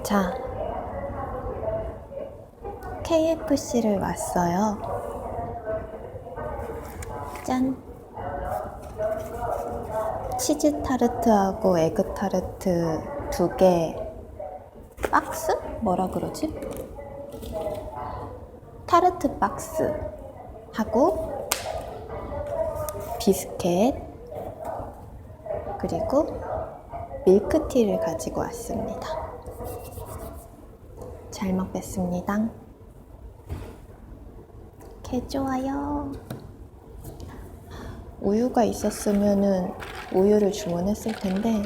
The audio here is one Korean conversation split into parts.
자, KFC를 왔어요. 짠! 치즈 타르트하고 에그 타르트 2개 박스? 뭐라 그러지? 타르트 박스 하고 비스켓 그리고 밀크티를 가지고 왔습니다. 잘 먹겠습니다. 개 좋아요. 우유가 있었으면은 우유를 주문했을 텐데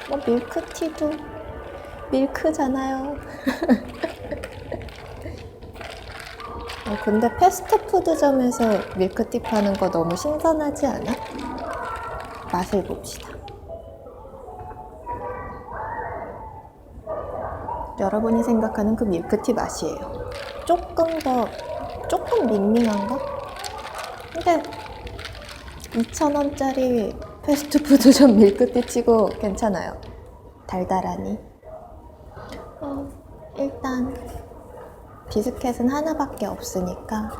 뭐 밀크티도 밀크잖아요. 근데 패스트푸드점에서 밀크티 파는 거 너무 신선하지 않아? 맛을 봅시다. 여러분이 생각하는 그 밀크티 맛이에요. 조금 밍밍한가? 근데 2,000원짜리 패스트푸드점 밀크티 치고 괜찮아요. 달달하니. 일단 비스켓은 하나밖에 없으니까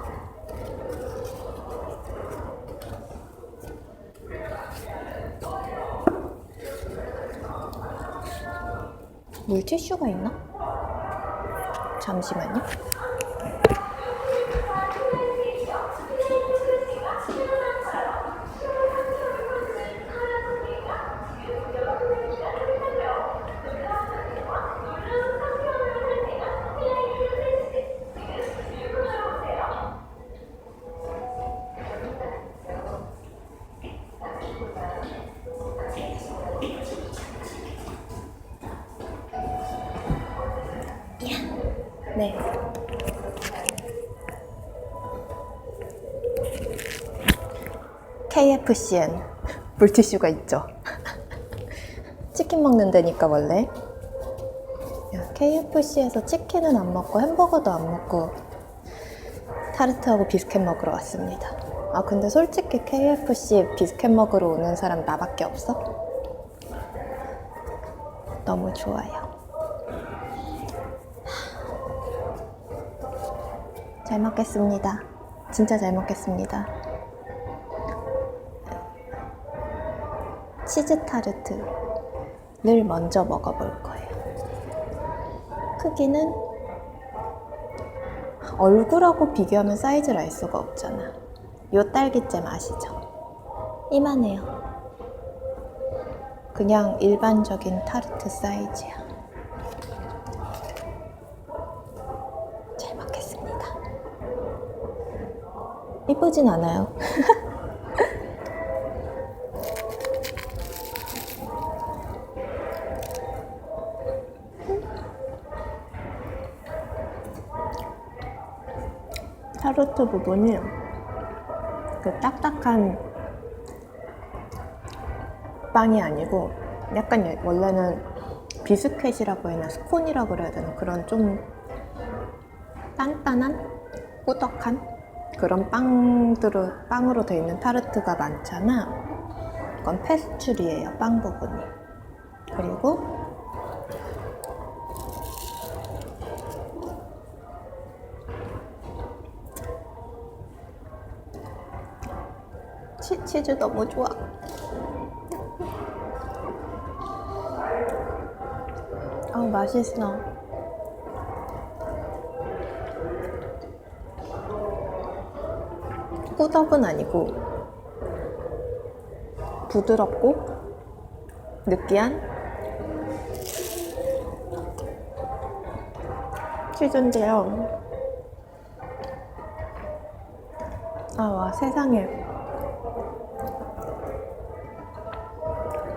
물티슈가 있나? 잠시만요. 네. KFC엔 물티슈가 있죠. 치킨 먹는 데니까 원래. KFC에서 치킨은 안 먹고 햄버거도 안 먹고 타르트하고 비스켓 먹으러 왔습니다. 근데 솔직히 KFC 비스켓 먹으러 오는 사람 나밖에 없어? 너무 좋아요. 잘 먹겠습니다. 진짜 잘 먹겠습니다. 치즈 타르트를 먼저 먹어볼 거예요. 크기는 얼굴하고 비교하면 사이즈를 알 수가 없잖아. 요 딸기잼 아시죠? 이만해요. 그냥 일반적인 타르트 사이즈야. 잘 먹겠습니다. 이쁘진 않아요. 타르트 부분이 그 딱딱한 빵이 아니고 약간 원래는 비스켓이라고 해야 하나 스콘이라고 그래야 되나 그런 좀 단단한 꾸덕한 그런 빵으로 되어 있는 타르트가 많잖아. 이건 페스츄리예요, 빵 부분이. 그리고 치즈 너무 좋아. 맛있어. 꾸덕은 아니고 부드럽고 느끼한 치즈인데요. 와 세상에.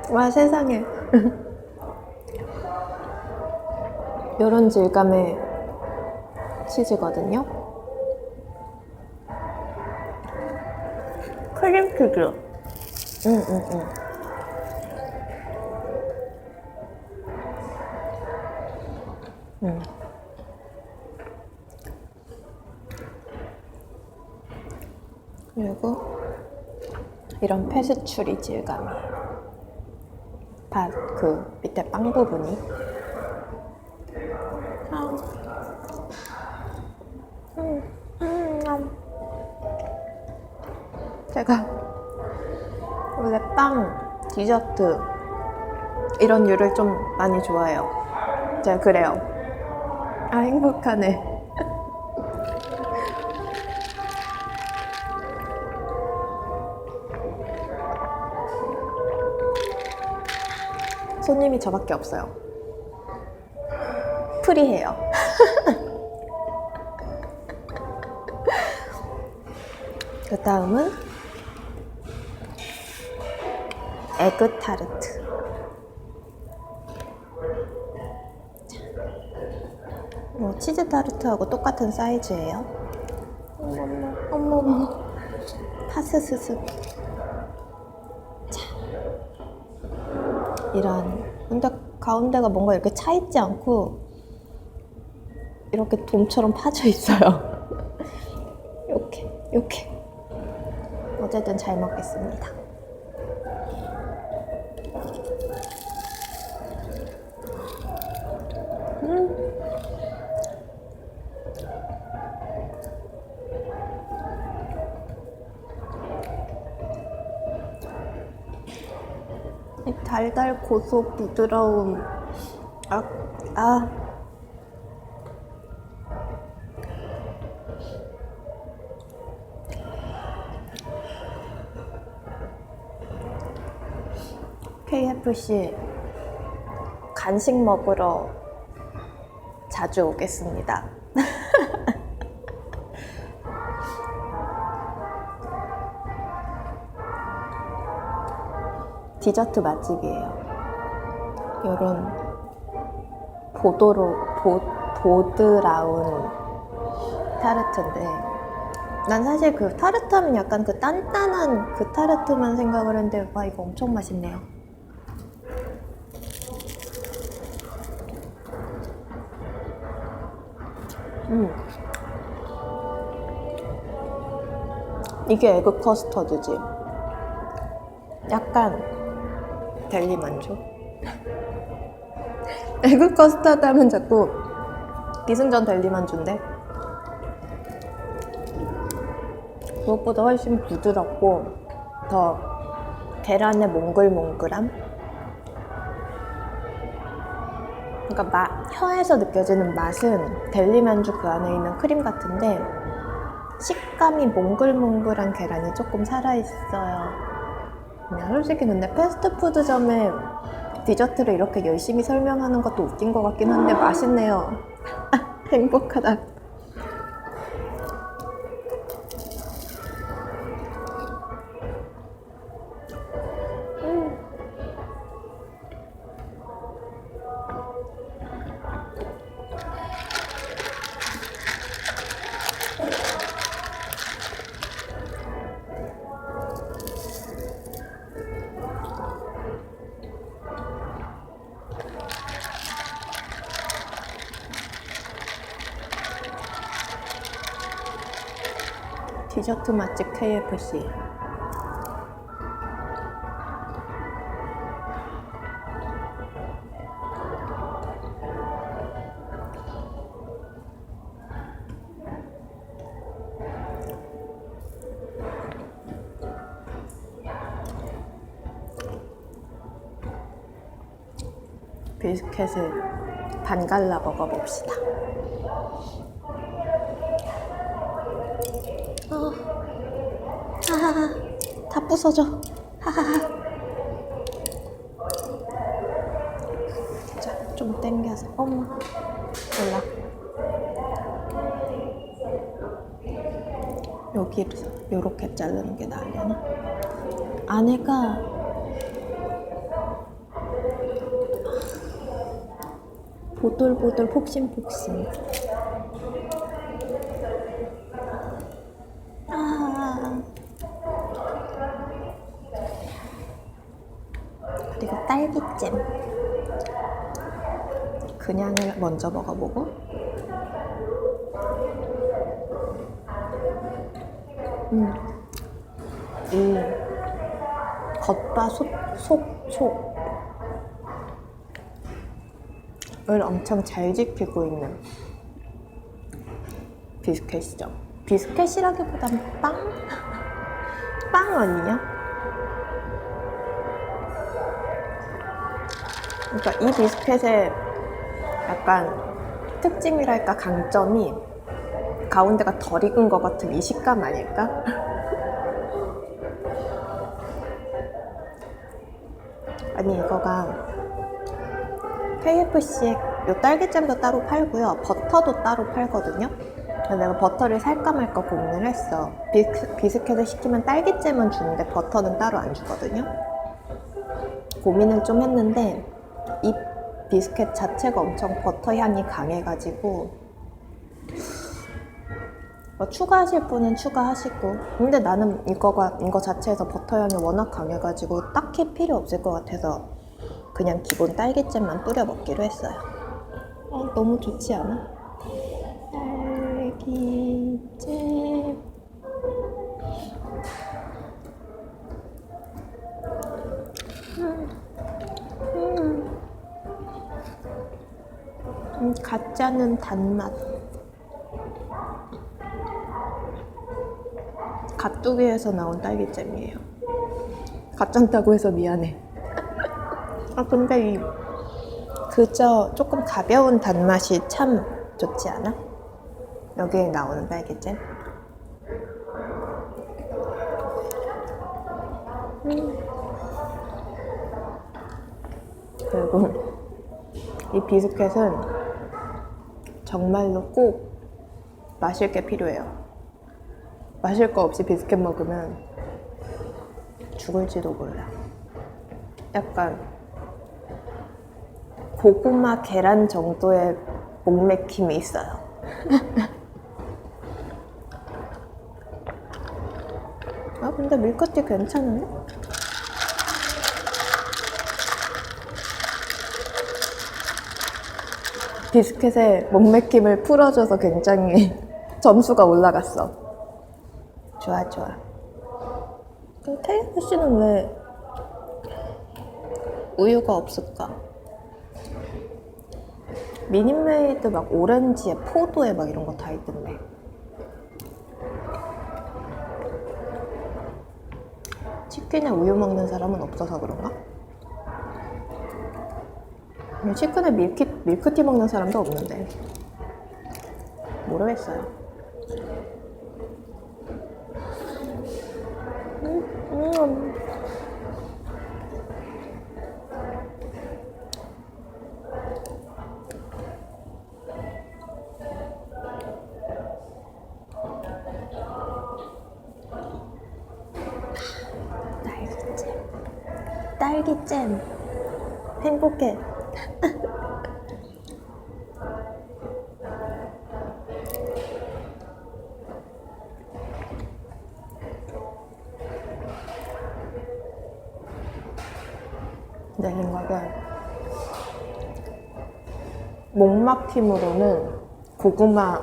와 세상에. 요런 질감의 치즈거든요. 크림치즈. 그리고 이런 페스츄리 질감이에요. 그 밑에 빵 부분이 제가 원래 빵, 디저트 이런 류를 좀 많이 좋아해요. 제가 그래요. 아, 행복하네. 손님이 저밖에 없어요. 프리해요. 그 다음은 에그 타르트. 뭐 치즈 타르트하고 똑같은 사이즈예요. 어머머, 어머머. 파스스스. 이런. 근데 가운데가 뭔가 이렇게 차 있지 않고 이렇게 돔처럼 파져 있어요. 이렇게. 어쨌든 잘 먹겠습니다. 이 달달 고소 부드러움. KFC 간식 먹으러 자주 오겠습니다. 디저트 맛집이에요. 요런 보드라운 타르트인데, 난 사실 그 타르트 하면 약간 그 단단한 그 타르트만 생각을 했는데, 와, 이거 엄청 맛있네요. 이게 에그 커스터드지. 약간 델리 만족. 에그 커스터드 하면 자꾸 기승전 델리 만주인데, 그것보다 훨씬 부드럽고 더 계란의 몽글몽글함. 그러니까 혀에서 느껴지는 맛은 델리 만주 그 안에 있는 크림 같은데, 식감이 몽글몽글한 계란이 조금 살아있어요. 솔직히 근데 패스트푸드점에 디저트를 이렇게 열심히 설명하는 것도 웃긴 것 같긴 한데 맛있네요. 행복하다. 디저트 맛집 KFC. 비스켓을 반 갈라 먹어봅시다. 하하하, 다 부서져. 하하하. 자, 좀 당겨서. 엄마, 몰라. 여기를 요렇게 자르는 게 나으려나? 안에가 보들보들 폭신폭신. 그리고 딸기잼. 그냥을 먼저 먹어보고, 이 겉바속촉을 엄청 잘 지키고 있는 비스켓이죠. 비스켓이라기보단 빵? 빵 아니냐? 그러니까 이 비스켓의 약간 특징이랄까 강점이 가운데가 덜 익은 것 같은 이 식감 아닐까? 아니 이거가 KFC에 요 딸기잼도 따로 팔고요 버터도 따로 팔거든요. 그래서 내가 버터를 살까 말까 고민을 했어. 비스켓을 시키면 딸기잼은 주는데 버터는 따로 안 주거든요. 고민을 좀 했는데 이 비스켓 자체가 엄청 버터 향이 강해가지고 뭐 추가하실 분은 추가하시고, 근데 나는 이거 자체에서 버터 향이 워낙 강해가지고 딱히 필요 없을 것 같아서 그냥 기본 딸기잼만 뿌려 먹기로 했어요. 너무 좋지 않아? 딸기잼. 가짜는 단맛. 갓두개에서 나온 딸기잼이에요. 가짠다고 해서 미안해. 근데 이 그저 조금 가벼운 단맛이 참 좋지 않아? 여기에 나오는 딸기잼. 그리고 이 비스켓은 정말로 꼭 마실 게 필요해요. 마실 거 없이 비스켓 먹으면 죽을지도 몰라. 약간 고구마 계란 정도의 목맥힘이 있어요. 근데 밀크티 괜찮은데? 비스켓의 목맥힘을 풀어줘서 굉장히 점수가 올라갔어. 좋아. 그럼 KFC는 왜 우유가 없을까? 미니메이드 막 오렌지에 포도에 막 이런 거 다 있던데. 치킨에 우유 먹는 사람은 없어서 그런가? 치킨에 밀크티 먹는 사람도 없는데 모르겠어요. 딸기잼 행복해. 내 생각에 목막힘으로는 고구마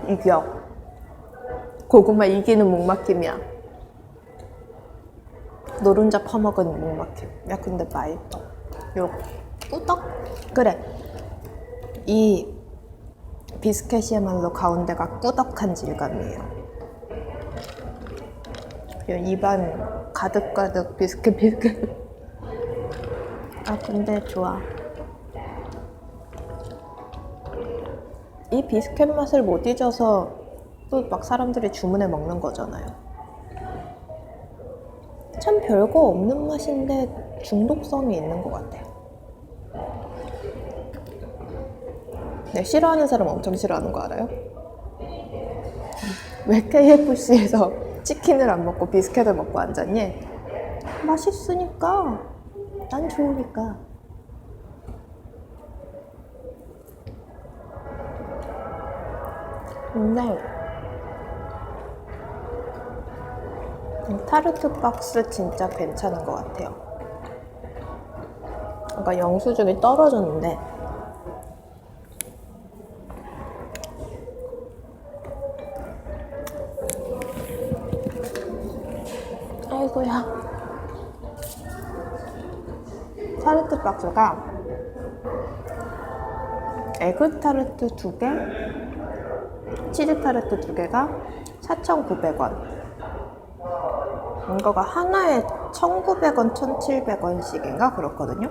이겨. 고구마 이기는 목막힘이야. 노른자 퍼먹은 목막힘. 야 근데 맛있다. 요 꾸덕? 그래, 이 비스켓이야말로 가운데가 꾸덕한 질감이에요. 입안 가득가득 비스켓. 근데 좋아. 이 비스켓 맛을 못 잊어서 또 막 사람들이 주문해 먹는 거잖아요. 참 별거 없는 맛인데 중독성이 있는 것 같아요. 네, 싫어하는 사람 엄청 싫어하는 거 알아요? 왜 KFC에서 치킨을 안 먹고 비스켓을 먹고 앉았니? 맛있으니까. 난 좋으니까. 근데 타르트 박스 진짜 괜찮은 것 같아요. 그러니까 영수증이 떨어졌는데 아이고야. 타르트 박스가 에그 타르트 2개, 치즈 타르트 2개가 4,900원, 이거가 하나에 1,900원, 1,700원씩인가 그렇거든요.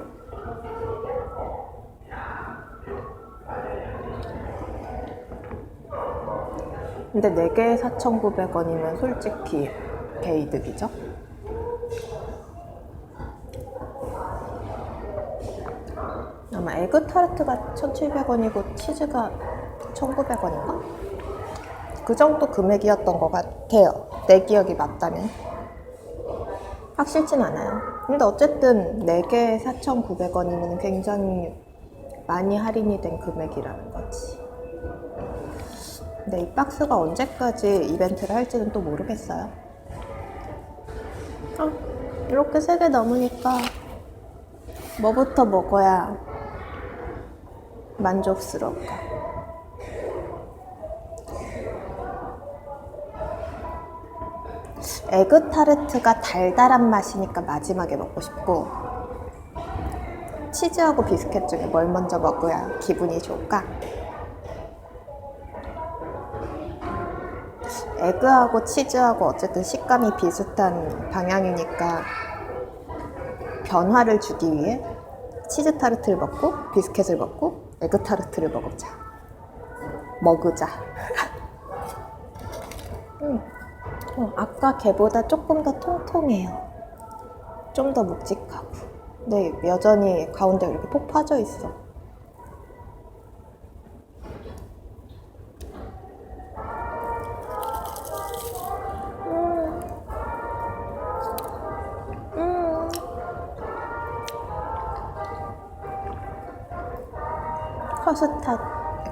근데 4개에 4,900원이면 솔직히 개이득이죠. 아마 에그 타르트가 1,700원이고 치즈가 1,900원인가? 그 정도 금액이었던 것 같아요. 내 기억이 맞다면. 확실진 않아요. 근데 어쨌든 4개에 4,900원이면 굉장히 많이 할인이 된 금액이라는 거지. 근데 이 박스가 언제까지 이벤트를 할지는 또 모르겠어요. 이렇게 3개 넘으니까 뭐부터 먹어야 만족스러울까? 에그 타르트가 달달한 맛이니까 마지막에 먹고 싶고, 치즈하고 비스켓 중에 뭘 먼저 먹어야 기분이 좋을까? 에그하고 치즈하고 어쨌든 식감이 비슷한 방향이니까 변화를 주기 위해 치즈 타르트를 먹고 비스켓을 먹고 에그 타르트를 먹으자. 아까 걔보다 조금 더 통통해요. 좀 더 묵직하고. 근데 여전히 가운데 이렇게 폭 파져 있어.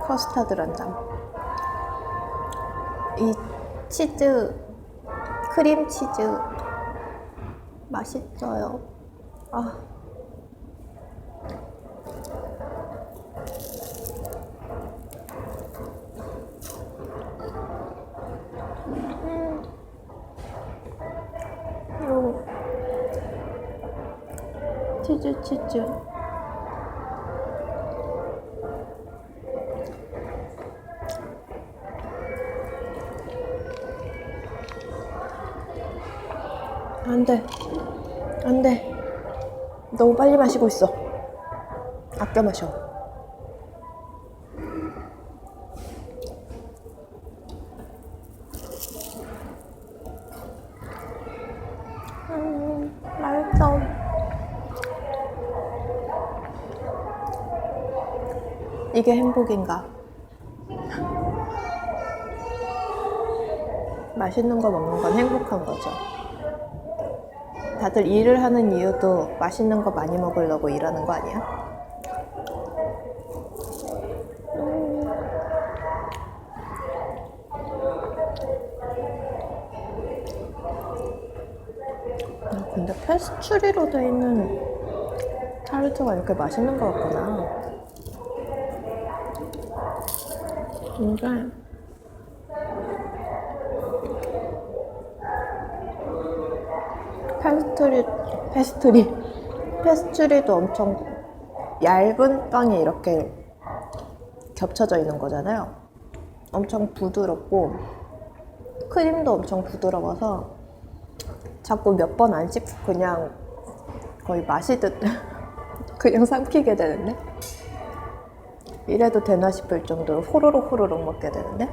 커스타드 한 장. 이 치즈, 크림 치즈 맛있어요. 요 치즈. 안 돼. 너무 빨리 마시고 있어. 아껴 마셔. 맛있어. 이게 행복인가? 맛있는 거 먹는 건 행복한 거죠. 다들 일을 하는 이유도 맛있는 거 많이 먹으려고 일하는 거 아니야? 근데 페스츄리로 돼 있는 타르트가 이렇게 맛있는 거 같구나. 이게 페스츄리도 엄청 얇은 빵이 이렇게 겹쳐져 있는 거잖아요. 엄청 부드럽고 크림도 엄청 부드러워서 자꾸 몇 번 안 씹고 그냥 거의 마시듯 그냥 삼키게 되는데, 이래도 되나 싶을 정도로 호로록 먹게 되는데,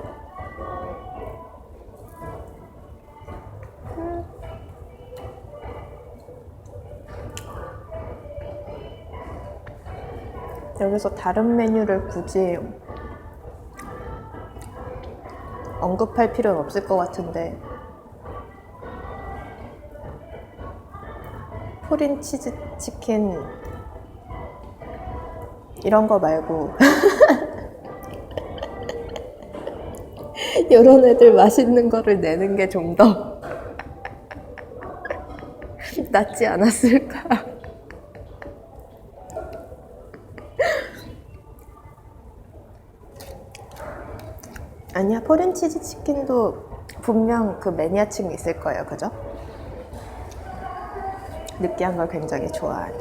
여기서 다른 메뉴를 굳이 언급할 필요는 없을 것 같은데, 코린 치즈 치킨 이런 거 말고 이런 애들 맛있는 거를 내는 게 좀 더 낫지 않았을까? 아니야, 코린 치즈 치킨도 분명 그 매니아층이 있을 거예요, 그죠? 느끼한 걸 굉장히 좋아하는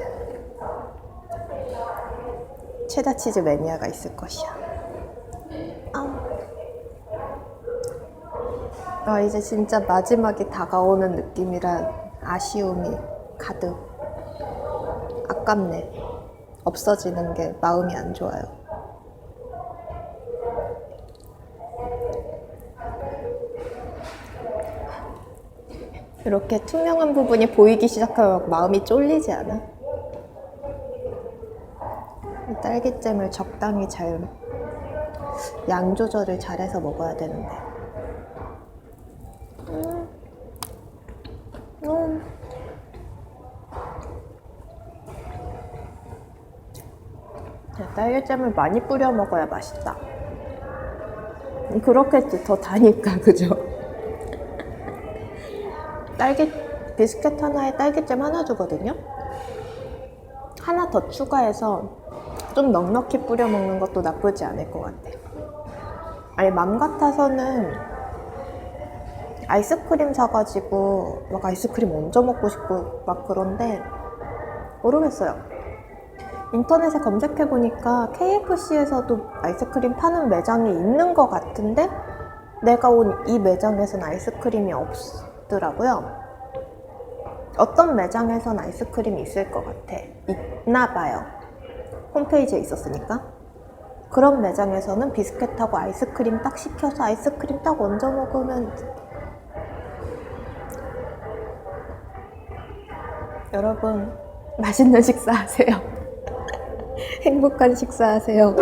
체다 치즈 매니아가 있을 것이야. 아, 이제 진짜 마지막이 다가오는 느낌이라 아쉬움이 가득. 아깝네. 없어지는 게 마음이 안 좋아요. 이렇게 투명한 부분이 보이기 시작하면 마음이 쫄리지 않아? 이 딸기잼을 적당히 잘 양 조절을 잘해서 먹어야 되는데. 딸기잼을 많이 뿌려 먹어야 맛있다. 그렇겠지, 더 다니까, 그죠? 딸기 비스켓 하나에 딸기잼 하나 주거든요. 하나 더 추가해서 좀 넉넉히 뿌려 먹는 것도 나쁘지 않을 것 같아. 아니, 맘 같아서는 아이스크림 사가지고 막 아이스크림 얹어 먹고 싶고 막 그런데 모르겠어요. 인터넷에 검색해보니까 KFC에서도 아이스크림 파는 매장이 있는 것 같은데 내가 온 이 매장에선 아이스크림이 없더라고요. 어떤 매장에선 아이스크림이 있을 것 같아. 있나 봐요. 홈페이지에 있었으니까. 그런 매장에서는 비스켓하고 아이스크림 딱 시켜서 아이스크림 딱 얹어 먹으면 여러분 맛있는 식사하세요. 행복한 식사하세요.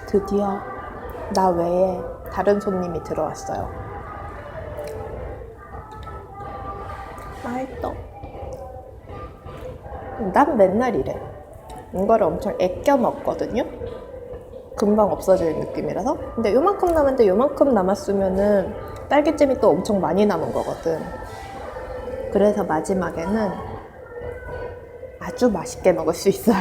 드디어 나 외에 다른 손님이 들어왔어요. 맛있어. 난 맨날 이래. 이거를 엄청 아껴 먹거든요. 금방 없어지는 느낌이라서. 근데 요만큼 남았는데 요만큼 남았으면은 딸기잼이 또 엄청 많이 남은 거거든. 그래서 마지막에는 아주 맛있게 먹을 수 있어요.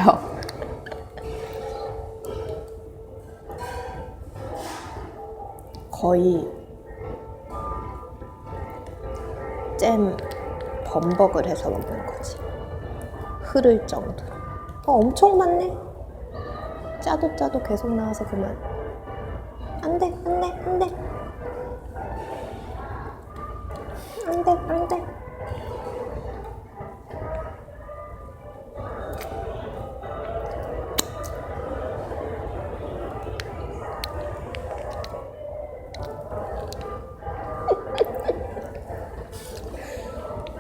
거의 잼 범벅을 해서 먹는 거지. 흐를 정도. 엄청 많네. 짜도 짜도 계속 나와서 그만. 안 돼, 안 돼, 안 돼. 안 돼, 안 돼.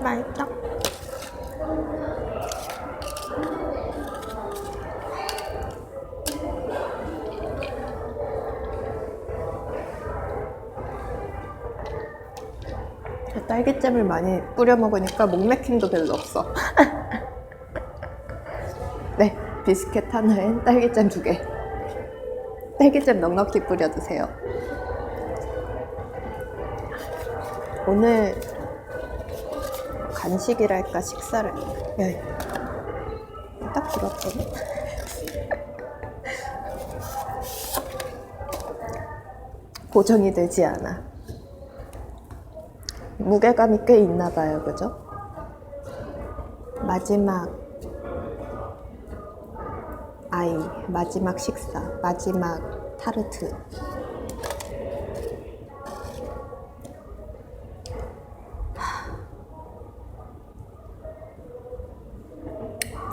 맛있다. 딸기잼을 많이 뿌려 먹으니까 목 막힘도 별로 없어. 네, 비스켓 하나에 딸기잼 2개. 딸기잼 넉넉히 뿌려주세요. 오늘 간식이랄까 식사를 딱 들었더니 고정이 되지 않아. 무게감이 꽤 있나 봐요, 그죠? 마지막 아이, 마지막 식사, 마지막 타르트.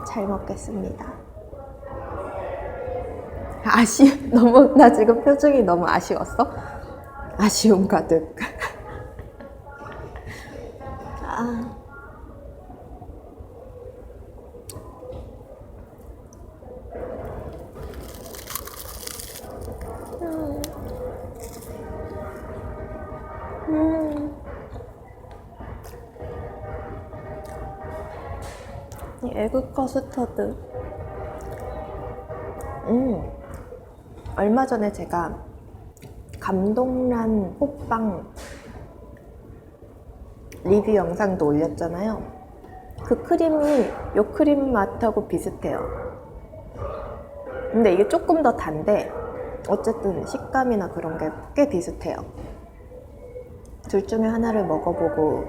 잘 먹겠습니다. 너무, 나 지금 표정이 너무 아쉬웠어? 아쉬움 가득. 이 에그 커스터드. 얼마 전에 제가 감동란 호빵 리뷰 영상도 올렸잖아요. 그 크림이 요 크림 맛하고 비슷해요. 근데 이게 조금 더 단데 어쨌든 식감이나 그런 게 꽤 비슷해요. 둘 중에 하나를 먹어보고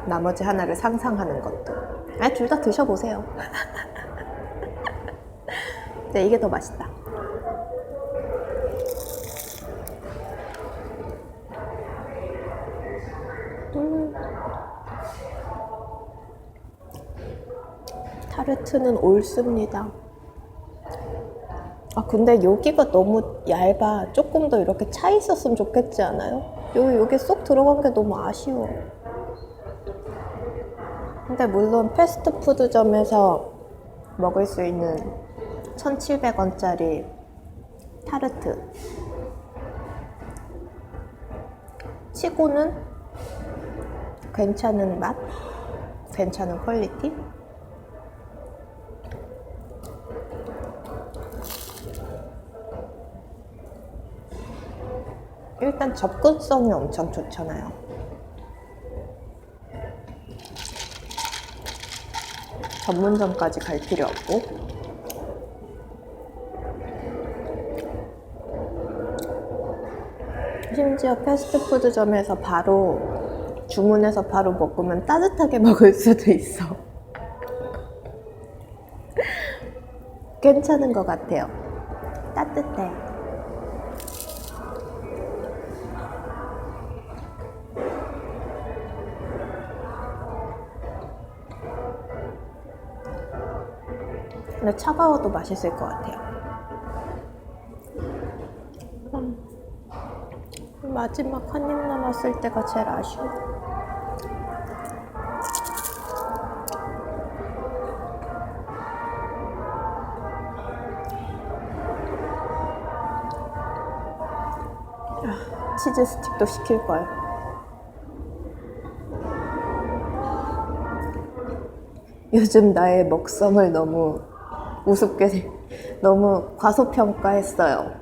나머지 하나를 상상하는 것도. 둘 다 드셔보세요. 네, 이게 더 맛있다. 타르트는 옳습니다. 근데 여기가 너무 얇아. 조금 더 이렇게 차 있었으면 좋겠지 않아요? 여기 쏙 들어간 게 너무 아쉬워. 근데 물론 패스트푸드점에서 먹을 수 있는 1,700원짜리 타르트 치고는 괜찮은 맛? 괜찮은 퀄리티? 일단 접근성이 엄청 좋잖아요. 전문점까지 갈 필요 없고. 심지어 패스트푸드점에서 바로 주문해서 바로 먹으면 따뜻하게 먹을 수도 있어. 괜찮은 것 같아요. 따뜻해. 근데 차가워도 맛있을 것 같아요. 마지막 한 입 남았을 때가 제일 아쉬워. 치즈 스틱도 시킬걸. 요즘 나의 먹성을 너무 우습게, 너무 과소평가했어요.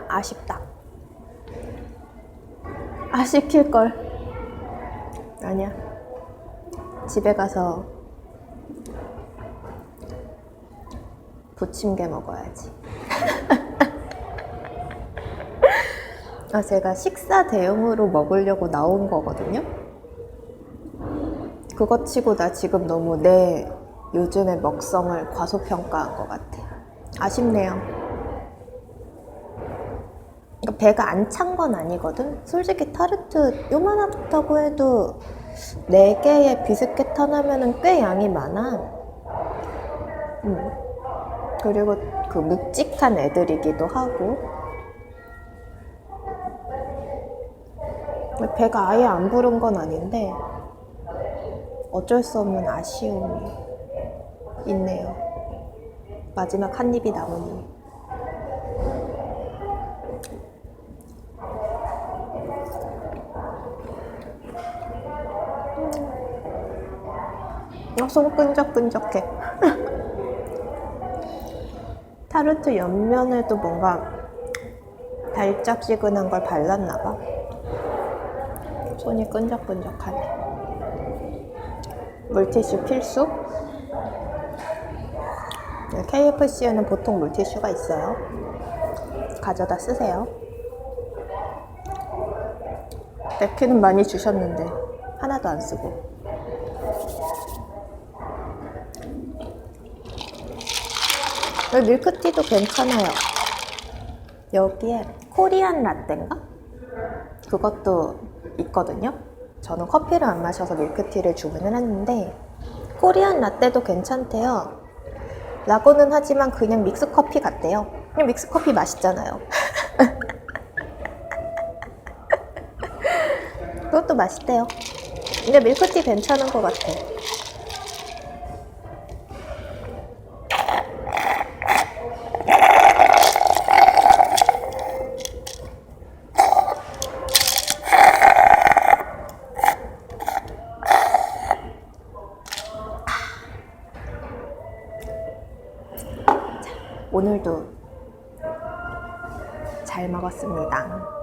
아쉽다. 시킬걸. 아니야. 집에 가서 부침개 먹어야지. 제가 식사 대용으로 먹으려고 나온 거거든요. 그거 치고 나 지금 너무 내 요즘의 먹성을 과소평가한 것 같아. 아쉽네요. 그러니까 배가 안 찬 건 아니거든. 솔직히 타르트 요만하다고 해도 4개의 비스켓 하나면은 꽤 양이 많아. 그리고 그 묵직한 애들이기도 하고. 배가 아예 안 부른 건 아닌데 어쩔 수 없는 아쉬움이 있네요. 마지막 한 입이 남으니. 손 끈적끈적해. 타르트 옆면에도 뭔가 달짝지근한 걸 발랐나봐. 손이 끈적끈적하네. 물티슈 필수? KFC에는 보통 물티슈가 있어요. 가져다 쓰세요. 냅킨은 많이 주셨는데 하나도 안 쓰고. 밀크티도 괜찮아요. 여기에 코리안 라떼인가? 그것도 있거든요. 저는 커피를 안 마셔서 밀크티를 주문을 했는데 코리안 라떼도 괜찮대요. 라고는 하지만 그냥 믹스커피 같대요. 그냥 믹스커피 맛있잖아요. 그것도 맛있대요. 근데 밀크티 괜찮은 것 같아. 오늘도 잘 먹었습니다.